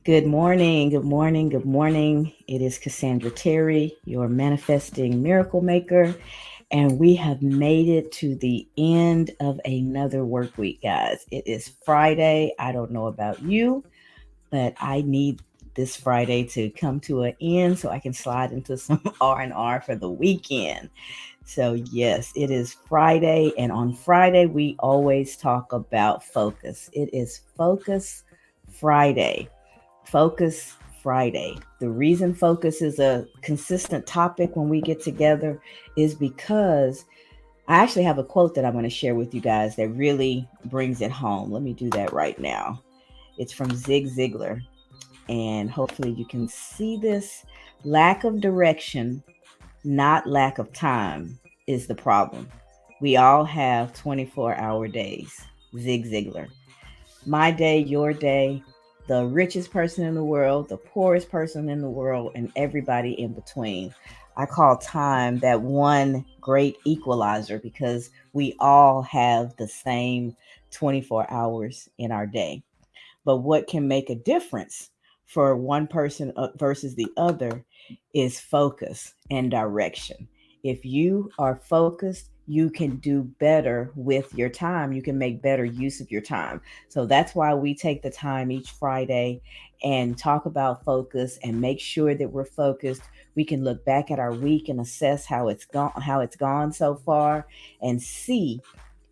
Good morning, good morning, good morning. It is Cassandra Terry, your manifesting miracle maker, and we have made it to the end of another work week, guys. It is Friday. I don't know about you, but I need this Friday to come to an end so I can slide into some R&R for the weekend. So, yes, it is Friday, and on Friday we always talk about focus. It is Focus Friday. Focus Friday. The reason focus is a consistent topic when we get together is because I actually have a quote that I'm going to share with you guys that really brings it home. Let me do that right now. It's from Zig Ziglar, and hopefully you can see this. Lack of direction, not lack of time, is the problem. We all have 24-hour days. Zig Ziglar. My day, your day, the richest person in the world, the poorest person in the world, and everybody in between. I call time that one great equalizer because we all have the same 24 hours in our day. But what can make a difference for one person versus the other is focus and direction. If you are focused, you can do better with your time. You can make better use of your time. So that's why we take the time each Friday and talk about focus and make sure that we're focused. We can look back at our week and assess how it's gone so far and see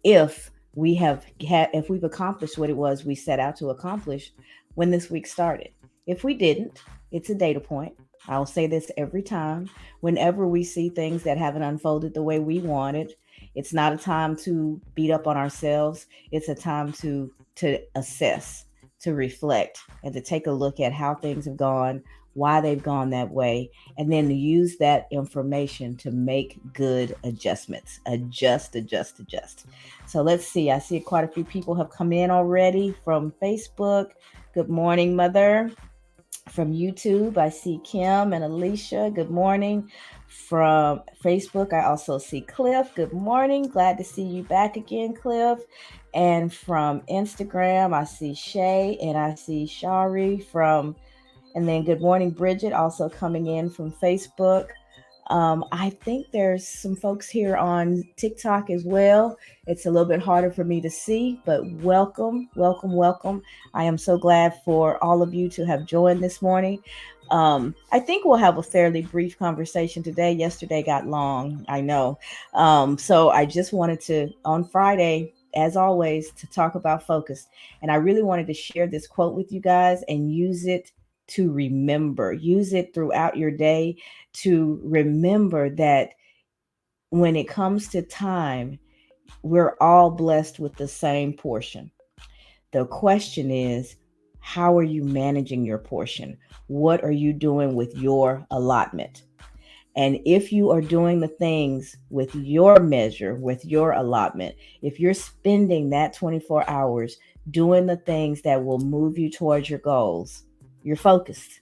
if if we've accomplished what it was we set out to accomplish when this week started. If we didn't, it's a data point. I'll say this every time. Whenever we see things that haven't unfolded the way we wanted, it's not a time to beat up on ourselves. It's a time to assess, to reflect, and to take a look at how things have gone, why they've gone that way, and then to use that information to make good adjustments. Adjust. So let's see. I see quite a few people have come in already from Facebook. Good morning, Mother. From YouTube, I see Kim and Alicia. Good morning. From Facebook, I also see Cliff. Good morning. Glad to see you back again, Cliff. And from Instagram, I see Shay and I see Shari from, and then good morning, Bridget, also coming in from Facebook. I think there's some folks here on TikTok as well. It's a little bit harder for me to see, but welcome, welcome, welcome. I am so glad for all of you to have joined this morning. I think we'll have a fairly brief conversation today. Yesterday got long, I know. So I just wanted to, on Friday, as always, to talk about focus. And I really wanted to share this quote with you guys and use it to remember, use it throughout your day to remember that when it comes to time, we're all blessed with the same portion. The question is, how are you managing your portion? What are you doing with your allotment? And if you are doing the things with your measure, with your allotment, if you're spending that 24 hours doing the things that will move you towards your goals, you're focused.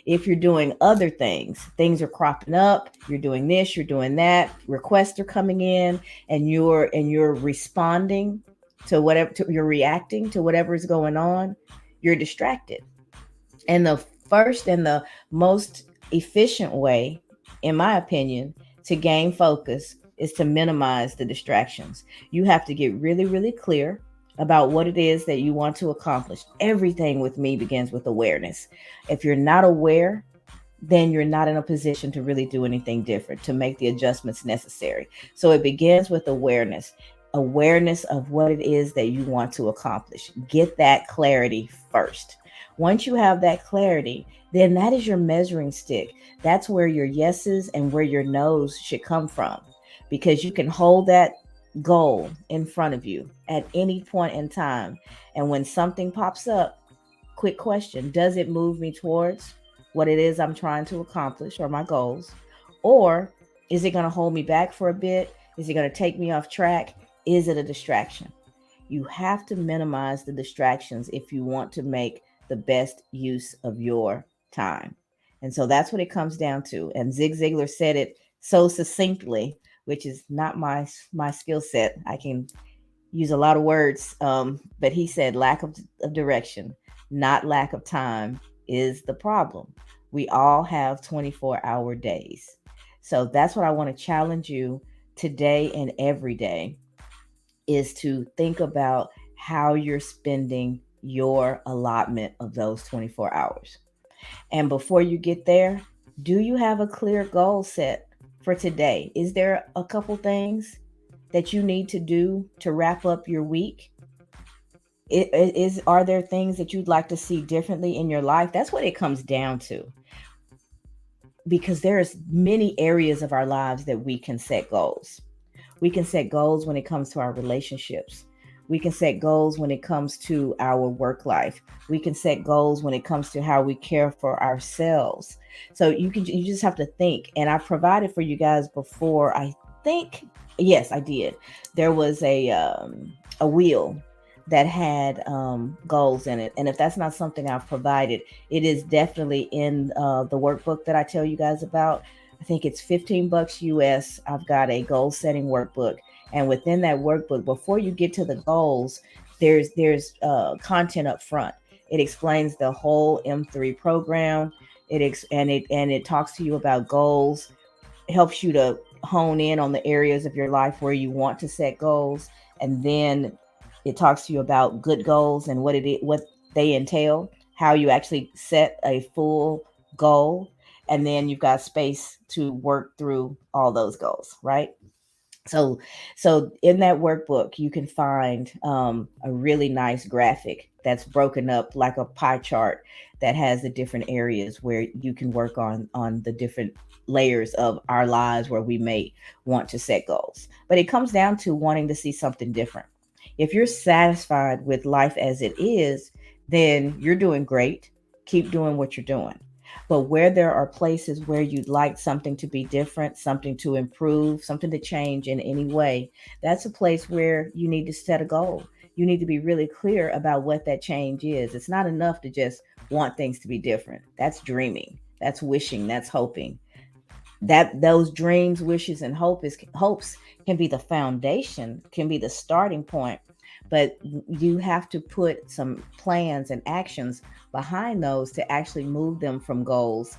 If you're doing other things are cropping up, you're doing this, you're doing that, requests are coming in, and you're responding to whatever, you're reacting to whatever is going on, you're distracted. And the first and the most efficient way, in my opinion, to gain focus is to minimize the distractions. You have to get really, really clear about what it is that you want to accomplish. Everything with me begins with awareness. If you're not aware, then you're not in a position to really do anything different, to make the adjustments necessary. So it begins with awareness. Awareness of what it is that you want to accomplish. Get that clarity first. Once you have that clarity, then that is your measuring stick. That's where your yeses and where your nos should come from, because you can hold that goal in front of you at any point in time. And when something pops up, quick question: does it move me towards what it is I'm trying to accomplish or my goals? Or is it going to hold me back for a bit? Is it going to take me off track? Is it a distraction? You have to minimize the distractions if you want to make the best use of your time. And so that's what it comes down to. And Zig Ziglar said it so succinctly, which is not my skill set. I can use a lot of words, but he said lack of direction, not lack of time, is the problem. We all have 24-hour days. So that's what I want to challenge you today and every day, is to think about how you're spending your allotment of those 24 hours. And before you get there, do you have a clear goal set for today? Is there a couple things that you need to do to wrap up your week? Are there things that you'd like to see differently in your life? That's what it comes down to. Because there's many areas of our lives that we can set goals. We can set goals when it comes to our relationships. We can set goals when it comes to our work life. We can set goals when it comes to how we care for ourselves. So you just have to think. And I provided for you guys before. I think, yes, I did. There was a wheel that had goals in it. And if that's not something I've provided, it is definitely in the workbook that I tell you guys about. I think it's $15 US. I've got a goal setting workbook. And within that workbook, before you get to the goals, there's content up front. It explains the whole M3 program. It talks to you about goals, helps you to hone in on the areas of your life where you want to set goals, and then it talks to you about good goals and what they entail, how you actually set a full goal, and then you've got space to work through all those goals, right? So, so in that workbook, you can find a really nice graphic that's broken up like a pie chart that has the different areas where you can work on the different layers of our lives where we may want to set goals. But it comes down to wanting to see something different. If you're satisfied with life as it is, then you're doing great. Keep doing what you're doing. But where there are places where you'd like something to be different, something to improve, something to change in any way, that's a place where you need to set a goal. You need to be really clear about what that change is. It's not enough to just want things to be different. That's dreaming. That's wishing. That's hoping. That those dreams, wishes, and hopes can be the foundation, can be the starting point, but you have to put some plans and actions behind those to actually move them from goals,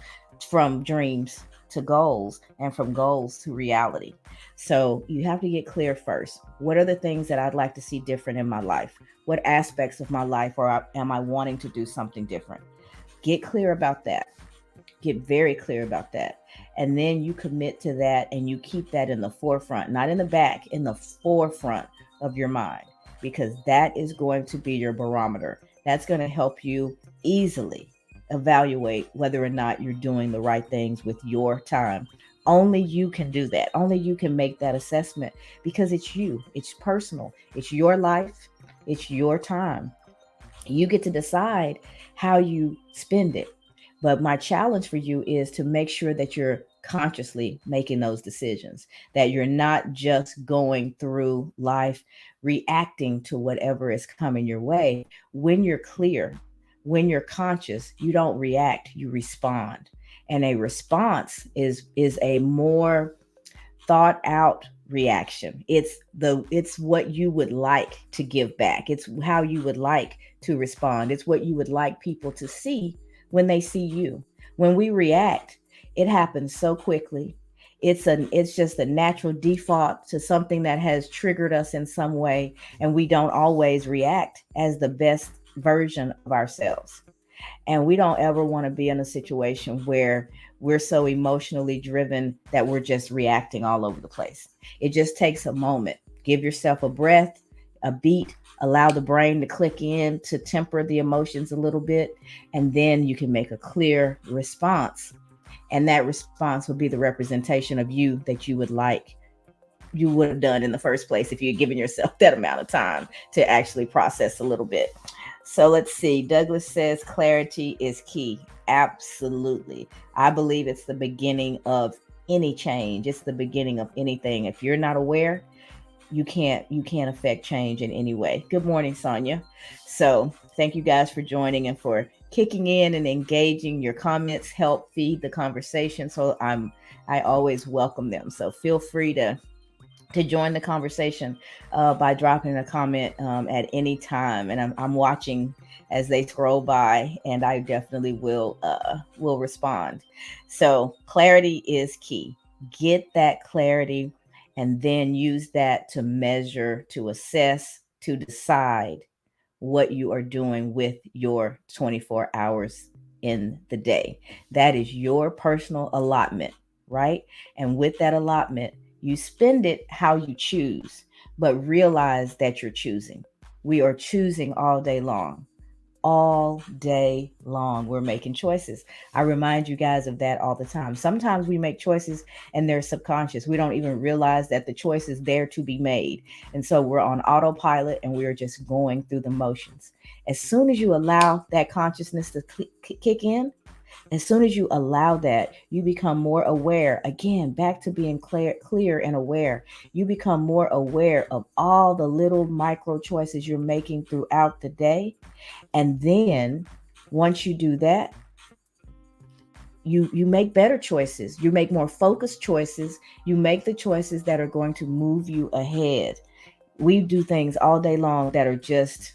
from dreams to goals, and from goals to reality. So you have to get clear first. What are the things that I'd like to see different in my life? What aspects of my life or am I wanting to do something different? Get clear about that. Get very clear about that. And then you commit to that and you keep that in the forefront, not in the back, in the forefront of your mind, because that is going to be your barometer. That's going to help you easily evaluate whether or not you're doing the right things with your time. Only you can do that. Only you can make that assessment, because it's you, it's personal, it's your life, it's your time. You get to decide how you spend it. But my challenge for you is to make sure that you're consciously making those decisions, that you're not just going through life reacting to whatever is coming your way. When you're clear, when you're conscious, you don't react, you respond. And a response is a more thought out reaction. It's what you would like to give back. It's how you would like to respond. It's what you would like people to see when they see you. When we react, it happens so quickly. It's just a natural default to something that has triggered us in some way, and we don't always react as the best version of ourselves. And we don't ever want to be in a situation where we're so emotionally driven that we're just reacting all over the place. It just takes a moment. Give yourself a breath, a beat, allow the brain to click in to temper the emotions a little bit, and then you can make a clear response. And that response would be the representation of you that you would have done in the first place if you had given yourself that amount of time to actually process a little bit. So let's see. Douglas says clarity is key. Absolutely. I believe it's the beginning of any change. It's the beginning of anything. If you're not aware, you can't affect change in any way. Good morning, Sonia. So thank you guys for joining and for kicking in and engaging. Your comments help feed the conversation. So I always welcome them. So feel free to to join the conversation by dropping a comment at any time, and I'm watching as they scroll by, and I definitely will respond. So clarity is key. Get that clarity, and then use that to measure, to assess, to decide what you are doing with your 24 hours in the day. That is your personal allotment, right? And with that allotment, you spend it how you choose, but realize that you're choosing. We are choosing all day long. All day long, we're making choices. I remind you guys of that all the time. Sometimes we make choices and they're subconscious. We don't even realize that the choice is there to be made. And so we're on autopilot and we're just going through the motions. As soon as you allow that consciousness to kick in, as soon as you allow that, you become more aware. Again, back to being clear and aware. You become more aware of all the little micro choices you're making throughout the day. And then once you do that, you make better choices. You make more focused choices. You make the choices that are going to move you ahead. We do things all day long that are just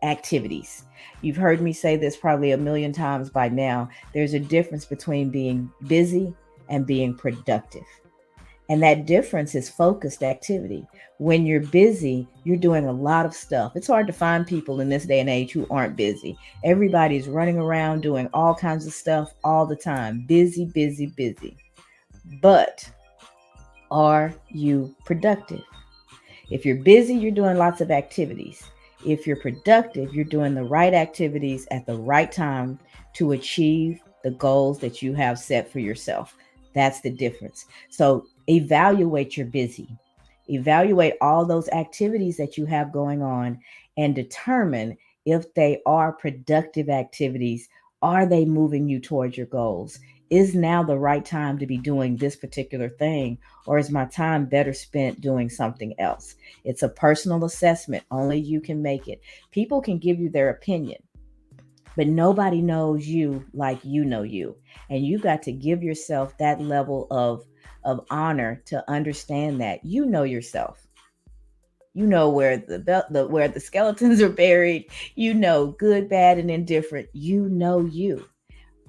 activities. You've heard me say this probably a million times by now. There's a difference between being busy and being productive. And that difference is focused activity. When you're busy, you're doing a lot of stuff. It's hard to find people in this day and age who aren't busy. Everybody's running around doing all kinds of stuff all the time. Busy, busy, busy. But are you productive? If you're busy, you're doing lots of activities. If you're productive, you're doing the right activities at the right time to achieve the goals that you have set for yourself. That's the difference. So evaluate your busy. Evaluate all those activities that you have going on and determine if they are productive activities. Are they moving you towards your goals? Is now the right time to be doing this particular thing, or is my time better spent doing something else? It's a personal assessment. Only you can make it. People can give you their opinion, but nobody knows you like you know you. And you got to give yourself that level of honor to understand that you know yourself. You know where where the skeletons are buried. You know good, bad, and indifferent. You know you.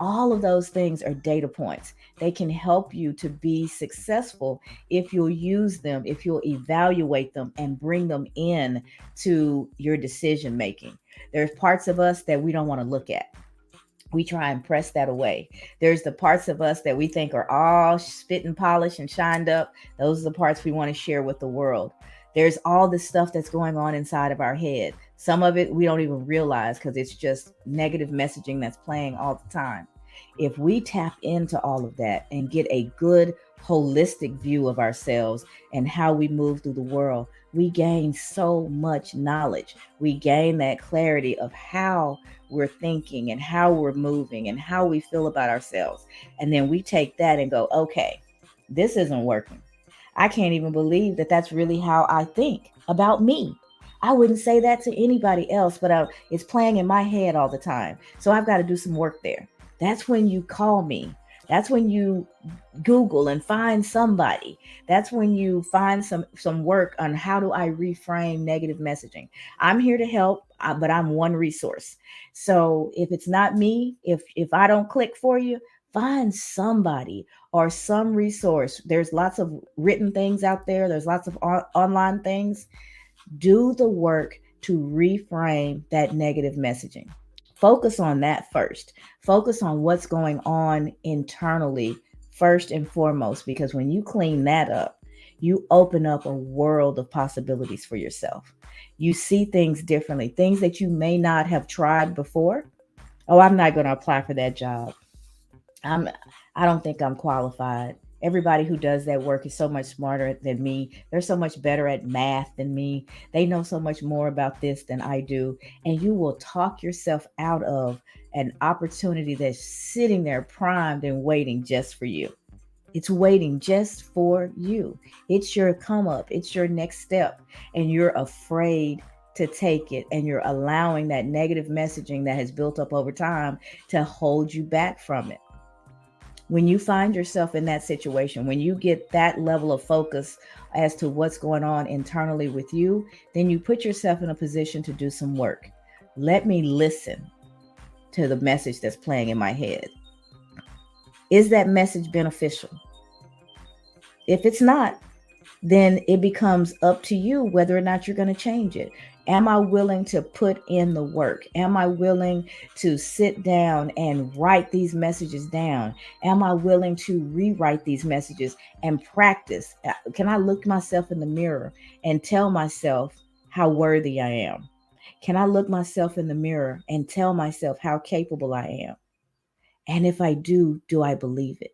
All of those things are data points. They can help you to be successful if you'll use them, if you'll evaluate them and bring them in to your decision making. There's parts of us that we don't want to look at. We try and press that away. There's the parts of us that we think are all spit and polished and shined up. Those are the parts we want to share with the world. There's all this stuff that's going on inside of our head. Some of it we don't even realize because it's just negative messaging that's playing all the time. If we tap into all of that and get a good holistic view of ourselves and how we move through the world, we gain so much knowledge. We gain that clarity of how we're thinking and how we're moving and how we feel about ourselves. And then we take that and go, okay, this isn't working. I can't even believe that that's really how I think about me. I wouldn't say that to anybody else, but it's playing in my head all the time. So I've got to do some work there. That's when you call me. That's when you Google and find somebody. That's when you find some work on how do I reframe negative messaging. I'm here to help, but I'm one resource. So if it's not me, if I don't click for you, find somebody or some resource. There's lots of written things out there. There's lots of online things. Do the work to reframe that negative messaging. Focus on that first. Focus on what's going on internally first and foremost, because when you clean that up, you open up a world of possibilities for yourself. You see things differently, things that you may not have tried before. Oh, I'm not going to apply for that job. I don't think I'm qualified. Everybody who does that work is so much smarter than me. They're so much better at math than me. They know so much more about this than I do. And you will talk yourself out of an opportunity that's sitting there primed and waiting just for you. It's waiting just for you. It's your come up, it's your next step. And you're afraid to take it. And you're allowing that negative messaging that has built up over time to hold you back from it. When you find yourself in that situation, when you get that level of focus as to what's going on internally with you, then you put yourself in a position to do some work. Let me listen to the message that's playing in my head. Is that message beneficial? If it's not, then it becomes up to you whether or not you're going to change it. Am I willing to put in the work? Am I willing to sit down and write these messages down? Am I willing to rewrite these messages and practice? Can I look myself in the mirror and tell myself how worthy I am? Can I look myself in the mirror and tell myself how capable I am? And if I do I believe it?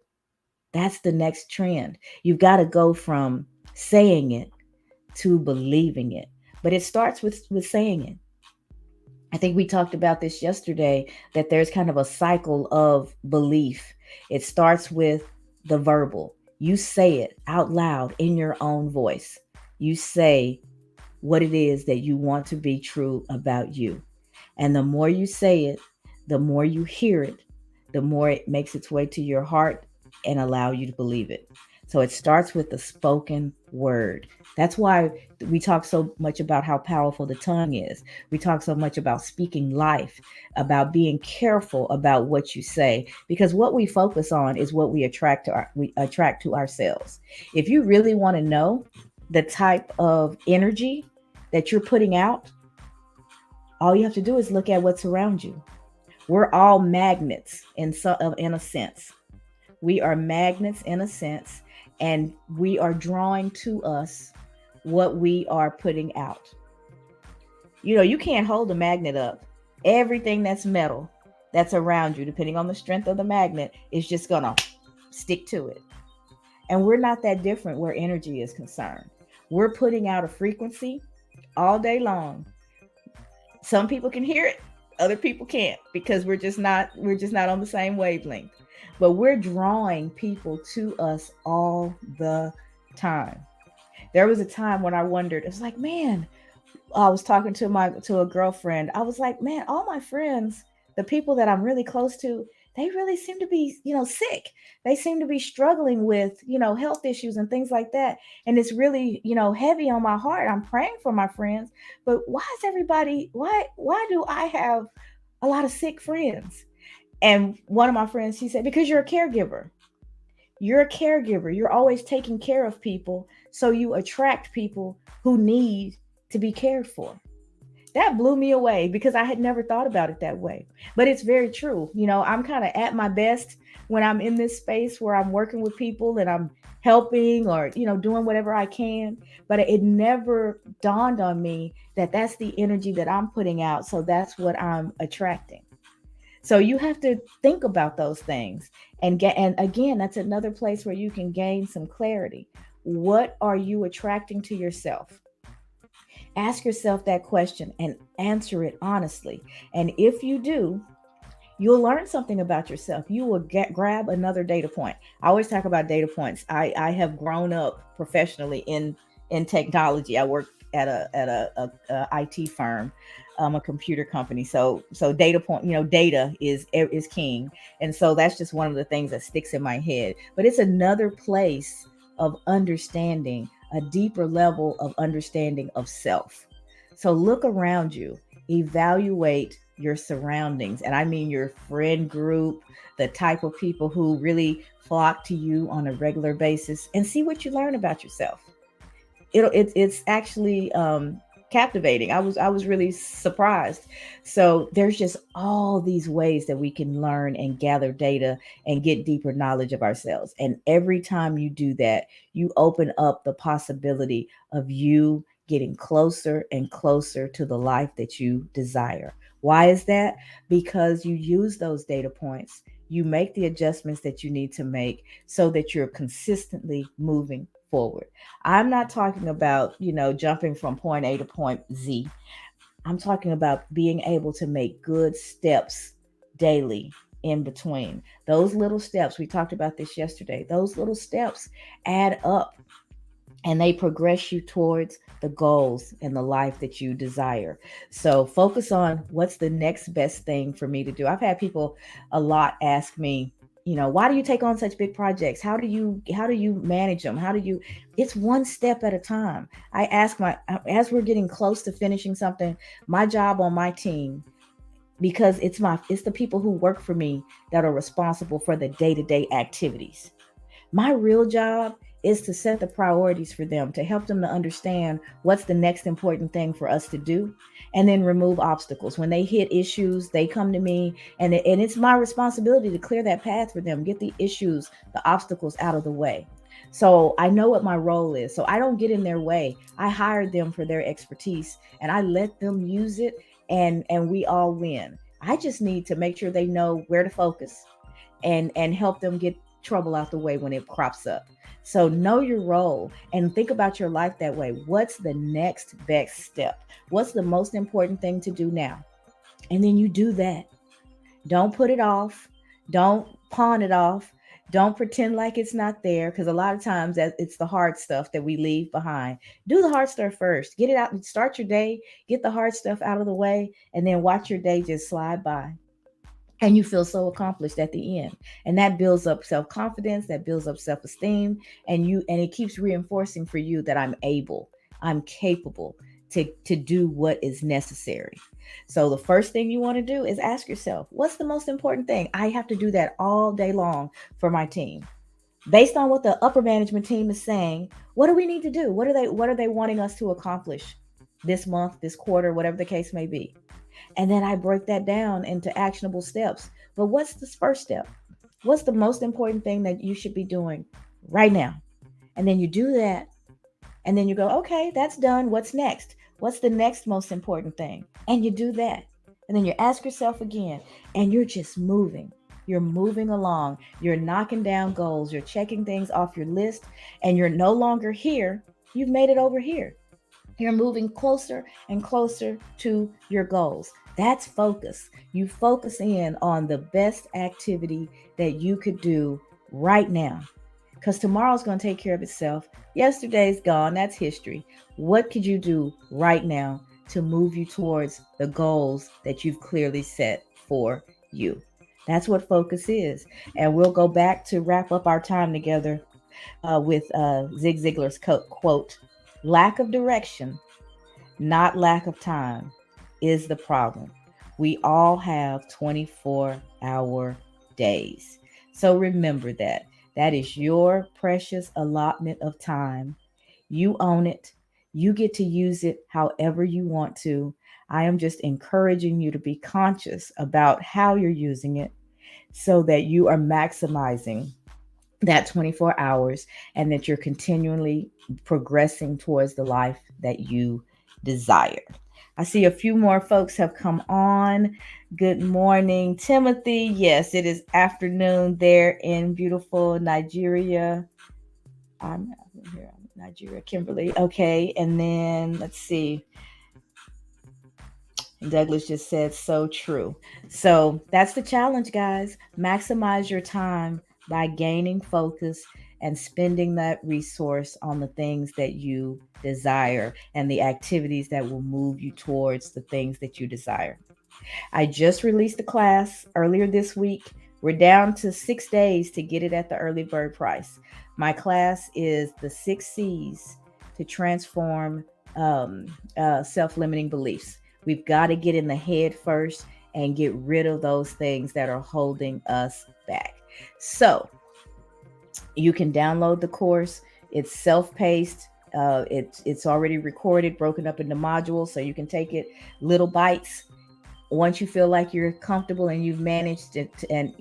That's the next trend. You've got to go from saying it to believing it. But it starts with saying it. I think we talked about this yesterday, that there's kind of a cycle of belief. It starts with the verbal. You say it out loud in your own voice. You say what it is that you want to be true about you. And the more you say it, the more you hear it, the more it makes its way to your heart and allow you to believe it. So it starts with the spoken word. That's why we talk so much about how powerful the tongue is. We talk so much about speaking life, about being careful about what you say, because what we focus on is what we attract to ourselves. If you really want to know the type of energy that you're putting out, all you have to do is look at what's around you. We're all magnets in a sense. We are magnets in a sense, and we are drawing to us what we are putting out. You can't hold a magnet up. Everything that's metal that's around you, depending on the strength of the magnet, is just going to stick to it. And we're not that different where energy is concerned. We're putting out a frequency all day long. Some people can hear it, other people can't, because we're just not on the same wavelength. But we're drawing people to us all the time. There was a time when I wondered, it's like, man, I was talking to a girlfriend. I was like, man, all my friends, the people that I'm really close to, they really seem to be, sick. They seem to be struggling with, health issues and things like that. And it's really, heavy on my heart. I'm praying for my friends, but why do I have a lot of sick friends? And one of my friends, she said, because you're a caregiver. You're a caregiver. You're always taking care of people. So you attract people who need to be cared for. That blew me away because I had never thought about it that way. But it's very true. I'm kind of at my best when I'm in this space where I'm working with people and I'm helping or, doing whatever I can. But it never dawned on me that that's the energy that I'm putting out. So that's what I'm attracting. So you have to think about those things and again, that's another place where you can gain some clarity. What are you attracting to yourself? Ask yourself that question and answer it honestly. And if you do, you'll learn something about yourself. You will grab another data point. I always talk about data points. I have grown up professionally in technology. I work at a IT firm, a computer company. So data is king, and so that's just one of the things that sticks in my head. But it's another place of understanding, a deeper level of understanding of self. So look around you, evaluate your surroundings, and I mean your friend group, the type of people who really flock to you on a regular basis, and see what you learn about yourself. It's actually captivating. I was really surprised. So there's just all these ways that we can learn and gather data and get deeper knowledge of ourselves. And every time you do that, you open up the possibility of you getting closer and closer to the life that you desire. Why is that? Because you use those data points. You make the adjustments that you need to make so that you're consistently moving forward. I'm not talking about, jumping from point A to point Z. I'm talking about being able to make good steps daily in between. Those little steps, we talked about this yesterday, those little steps add up and they progress you towards the goals and the life that you desire. So focus on what's the next best thing for me to do. I've had people a lot ask me, Why do you take on such big projects? How do you manage them? It's one step at a time. I ask my As we're getting close to finishing something, my job on my team, because it's the people who work for me that are responsible for the day-to-day activities. My real job is to set the priorities for them, to help them to understand what's the next important thing for us to do, and then remove obstacles. When they hit issues, they come to me, and it's my responsibility to clear that path for them, get the issues, the obstacles out of the way. So I know what my role is. So I don't get in their way. I hired them for their expertise, and I let them use it, and we all win. I just need to make sure they know where to focus, and help them get trouble out the way when it crops up. So know your role and think about your life that way. What's the next best step? What's the most important thing to do now? And then you do that. Don't put it off. Don't pawn it off. Don't pretend like it's not there, because a lot of times it's the hard stuff that we leave behind. Do the hard stuff first. Get it out and start your day. Get the hard stuff out of the way, and then watch your day just slide by, and you feel so accomplished at the end, and that builds up self-confidence, that builds up self-esteem, and it keeps reinforcing for you that I'm capable to do what is necessary. So the first thing you want to do is ask yourself, what's the most important thing? I have to do that all day long for my team. Based on what the upper management team is saying, what do we need to do? What are they wanting us to accomplish this month, this quarter, whatever the case may be? And then I break that down into actionable steps. But what's the first step? What's the most important thing that you should be doing right now? And then you do that. And then you go, okay, that's done. What's next? What's the next most important thing? And you do that. And then you ask yourself again, and you're just moving. You're moving along. You're knocking down goals. You're checking things off your list, and you're no longer here. You've made it over here. You're moving closer and closer to your goals. That's focus. You focus in on the best activity that you could do right now, because tomorrow's going to take care of itself. Yesterday's gone. That's history. What could you do right now to move you towards the goals that you've clearly set for you? That's what focus is. And we'll go back to wrap up our time together with Zig Ziglar's quote: lack of direction, not lack of time, is the problem. We all have 24-hour days. So remember that. That is your precious allotment of time. You own it. You get to use it however you want to. I am just encouraging you to be conscious about how you're using it, so that you are maximizing that 24 hours, and that you're continually progressing towards the life that you desire. I see a few more folks have come on. Good morning, Timothy. Yes, it is afternoon there in beautiful Nigeria. I'm here, Nigeria, Kimberly. Okay, and then let's see. Douglas just said, so true. So that's the challenge, guys. Maximize your time by gaining focus and spending that resource on the things that you desire and the activities that will move you towards the things that you desire. I just released the class earlier this week. We're down to 6 days to get it at the early bird price. My class is the 6 C's to transform self-limiting beliefs. We've got to get in the head first and get rid of those things that are holding us back. So you can download the course. It's self-paced. It's already recorded, broken up into modules, so you can take it little bites. Once you feel like you're comfortable and you've managed to and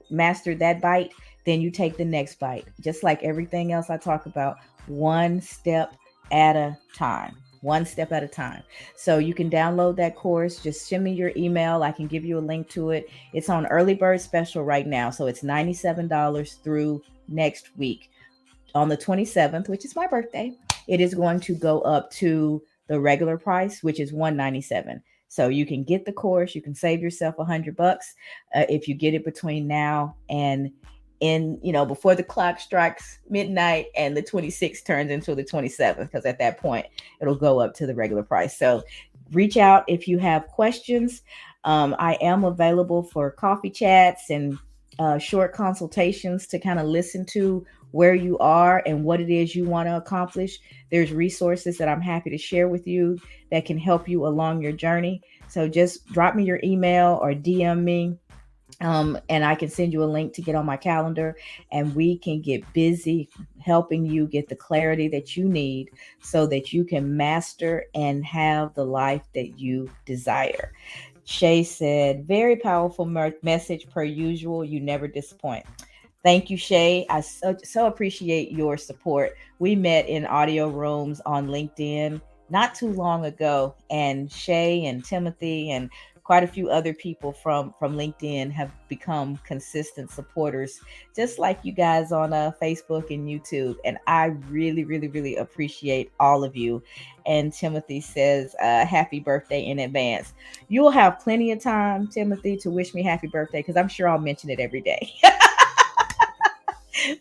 mastered that bite, then you take the next bite. Just like everything else I talk about, one step at a time. One step at a time. So you can download that course. Just send me your email. I can give you a link to it. It's on early bird special right now. So it's $97 through next week. On the 27th, which is my birthday, it is going to go up to the regular price, which is $197. So you can get the course. You can save yourself $100 if you get it between now and before the clock strikes midnight and the 26th turns into the 27th, because at that point it'll go up to the regular price. So reach out if you have questions. I am available for coffee chats and short consultations to kind of listen to where you are and what it is you want to accomplish. There's resources that I'm happy to share with you that can help you along your journey. So just drop me your email or DM me, and I can send you a link to get on my calendar, and we can get busy helping you get the clarity that you need so that you can master and have the life that you desire. Shay said, very powerful message per usual. You never disappoint. Thank you, Shay. I so appreciate your support. We met in audio rooms on LinkedIn not too long ago, and Shay and Timothy and quite a few other people from LinkedIn have become consistent supporters, just like you guys on Facebook and YouTube. And I really, really, really appreciate all of you. And Timothy says, "Happy birthday in advance." You will have plenty of time, Timothy, to wish me happy birthday because I'm sure I'll mention it every day.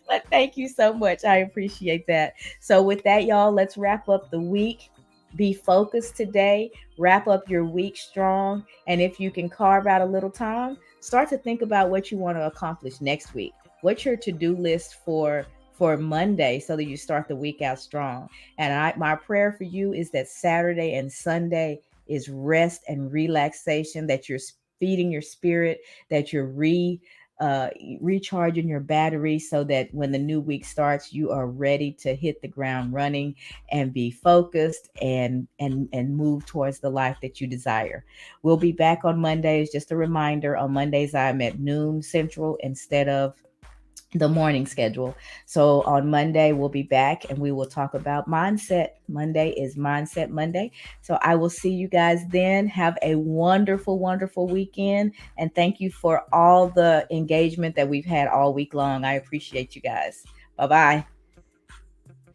But thank you so much. I appreciate that. So, with that, y'all, let's wrap up the week. Be focused today. Wrap up your week strong. And if you can carve out a little time, start to think about what you want to accomplish next week. What's your to-do list for Monday so that you start the week out strong? And my prayer for you is that Saturday and Sunday is rest and relaxation, that you're feeding your spirit, that you're uh, recharging your battery so that when the new week starts, you are ready to hit the ground running and be focused and move towards the life that you desire. We'll be back on Mondays. Just a reminder, on Mondays I'm at noon Central instead of the morning schedule. So on Monday, we'll be back and we will talk about mindset. Monday is Mindset Monday. So I will see you guys then. Have a wonderful, wonderful weekend. And thank you for all the engagement that we've had all week long. I appreciate you guys. Bye bye.